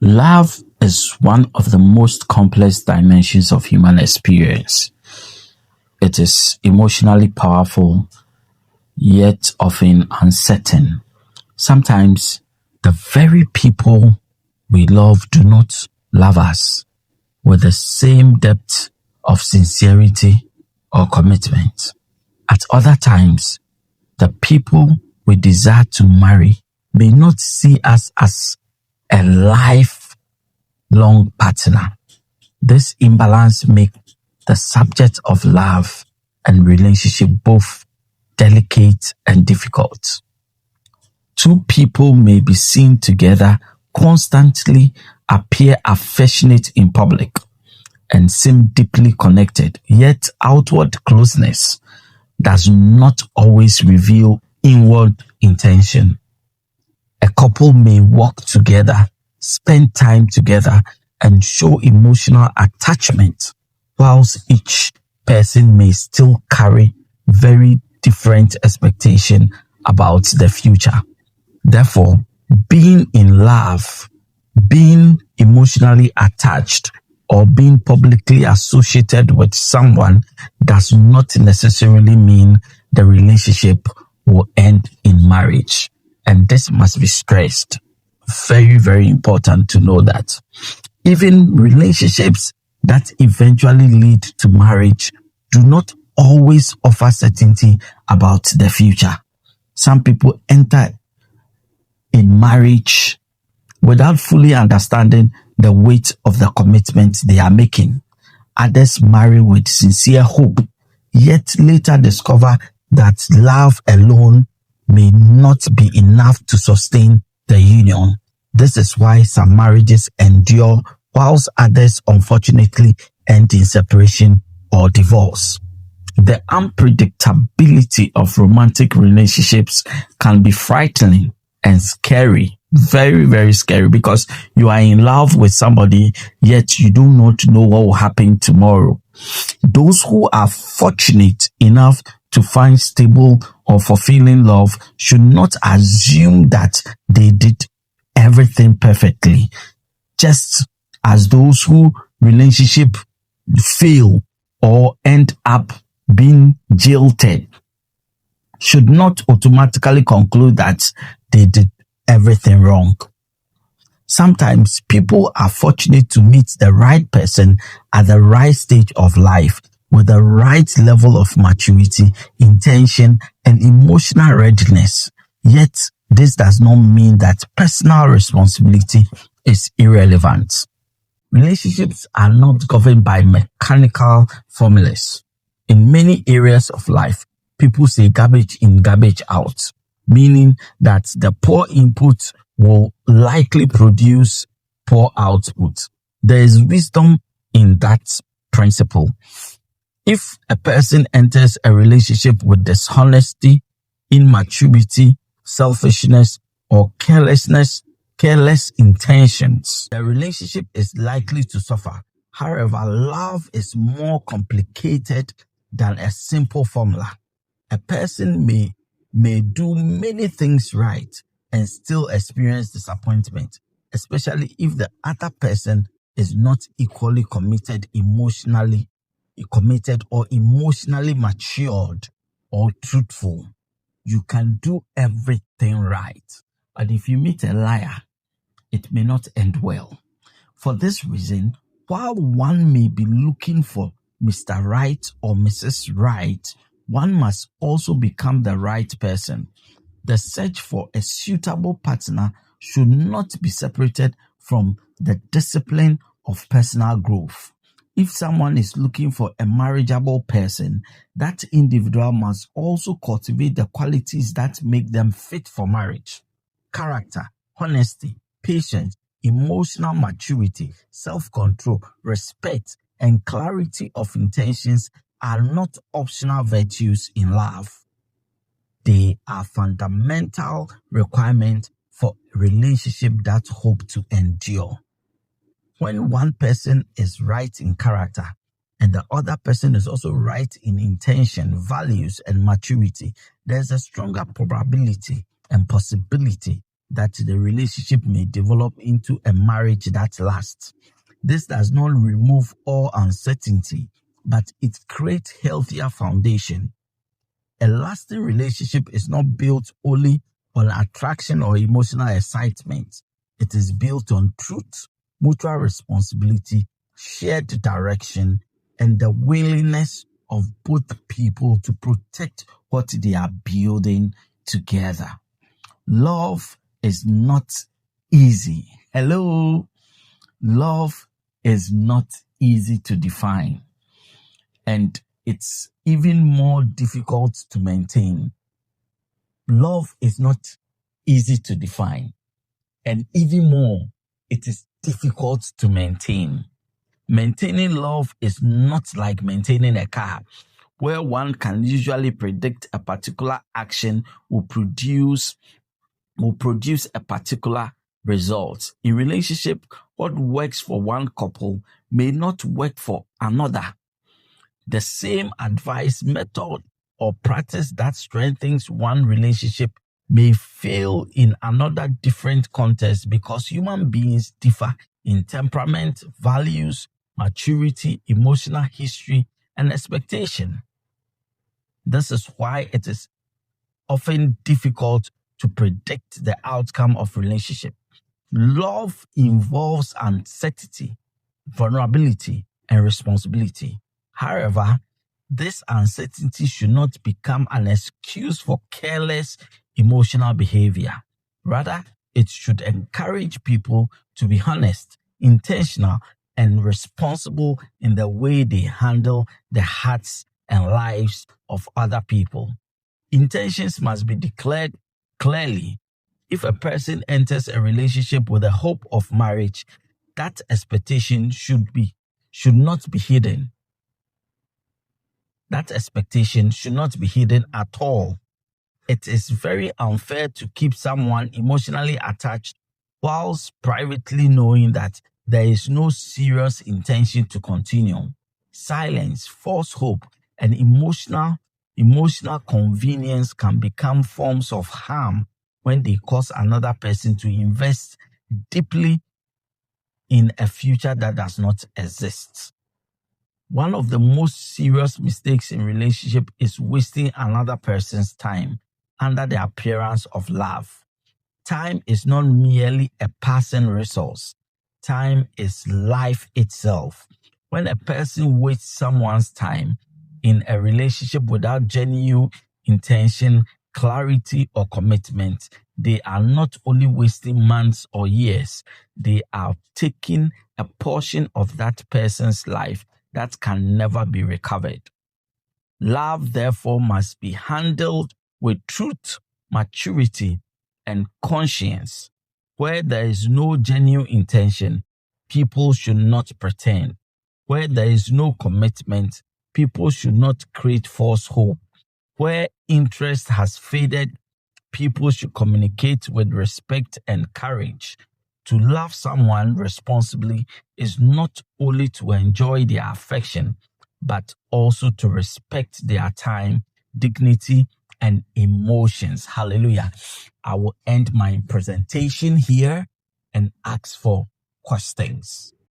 Love is one of the most complex dimensions of human experience. It is emotionally powerful, yet often uncertain. Sometimes the very people we love do not love us with the same depth of sincerity or commitment. At other times, the people we desire to marry may not see us as a lifelong partner. This imbalance makes the subject of love and relationship both delicate and difficult. Two people may be seen together, constantly appear affectionate in public, and seem deeply connected, yet outward closeness does not always reveal inward intention. A couple may walk together, spend time together, and show emotional attachment, whilst each person may still carry very different expectations about the future. Therefore, being in love, being emotionally attached, or being publicly associated with someone does not necessarily mean the relationship will end in marriage. And this must be stressed. Very, very important to know that. Even relationships that eventually lead to marriage do not always offer certainty about the future. Some people enter in marriage without fully understanding the weight of the commitment they are making. Others marry with sincere hope, yet later discover that love alone may not be enough to sustain the union. This is why some marriages endure, whilst others unfortunately end in separation or divorce. The unpredictability of romantic relationships can be frightening and scary. Very, very scary, because you are in love with somebody, yet you do not know what will happen tomorrow. Those who are fortunate enough to find stable or fulfilling love should not assume that they did everything perfectly. Just as those who relationship fail or end up being jilted should not automatically conclude that they did everything wrong. Sometimes people are fortunate to meet the right person at the right stage of life with the right level of maturity, intention, and emotional readiness. Yet, this does not mean that personal responsibility is irrelevant. Relationships are not governed by mechanical formulas. In many areas of life, people say garbage in, garbage out, meaning that the poor input will likely produce poor output. There is wisdom in that principle. If a person enters a relationship with dishonesty, immaturity, selfishness, or careless intentions, the relationship is likely to suffer. However, love is more complicated than a simple formula. A person may do many things right and still experience disappointment, especially if the other person is not equally committed or emotionally matured or truthful. You can do everything right, but if you meet a liar, it may not end well. For this reason, while one may be looking for Mr. Right or Mrs. Right, one must also become the right person. The search for a suitable partner should not be separated from the discipline of personal growth. If someone is looking for a marriageable person, that individual must also cultivate the qualities that make them fit for marriage. Character, honesty, patience, emotional maturity, self-control, respect, and clarity of intentions are not optional virtues in love. They are fundamental requirements for a relationship that hope to endure. When one person is right in character and the other person is also right in intention, values, and maturity, there's a stronger probability and possibility that the relationship may develop into a marriage that lasts. This does not remove all uncertainty, but it creates healthier foundation. A lasting relationship is not built only on attraction or emotional excitement. It is built on truth, mutual responsibility, shared direction, and the willingness of both people to protect what they are building together. Love is not easy. Hello? Love is not easy to define, and it's even more difficult to maintain. Love is not easy to define, and even more, it is difficult to maintain. Maintaining love is not like maintaining a car, where one can usually predict a particular action will produce a particular result. In relationship, what works for one couple may not work for another. The same advice, method, or practice that strengthens one relationship may fail in another different context because human beings differ in temperament, values, maturity, emotional history, and expectation. This is why it is often difficult to predict the outcome of relationship. Love involves uncertainty, vulnerability, and responsibility. However, this uncertainty should not become an excuse for careless emotional behavior. Rather, it should encourage people to be honest, intentional, and responsible in the way they handle the hearts and lives of other people. Intentions must be declared clearly. If a person enters a relationship with the hope of marriage, that expectation should not be hidden. That expectation should not be hidden at all. It is very unfair to keep someone emotionally attached whilst privately knowing that there is no serious intention to continue. Silence, false hope, and emotional convenience can become forms of harm when they cause another person to invest deeply in a future that does not exist. One of the most serious mistakes in relationship is wasting another person's time under the appearance of love. Time is not merely a passing resource. Time is life itself. When a person wastes someone's time in a relationship without genuine intention, clarity, or commitment, they are not only wasting months or years, they are taking a portion of that person's life that can never be recovered. Love, therefore, must be handled with truth, maturity, and conscience. Where there is no genuine intention, people should not pretend. Where there is no commitment, people should not create false hope. Where interest has faded, people should communicate with respect and courage. To love someone responsibly is not only to enjoy their affection, but also to respect their time, dignity, and emotions. Hallelujah. I will end my presentation here and ask for questions.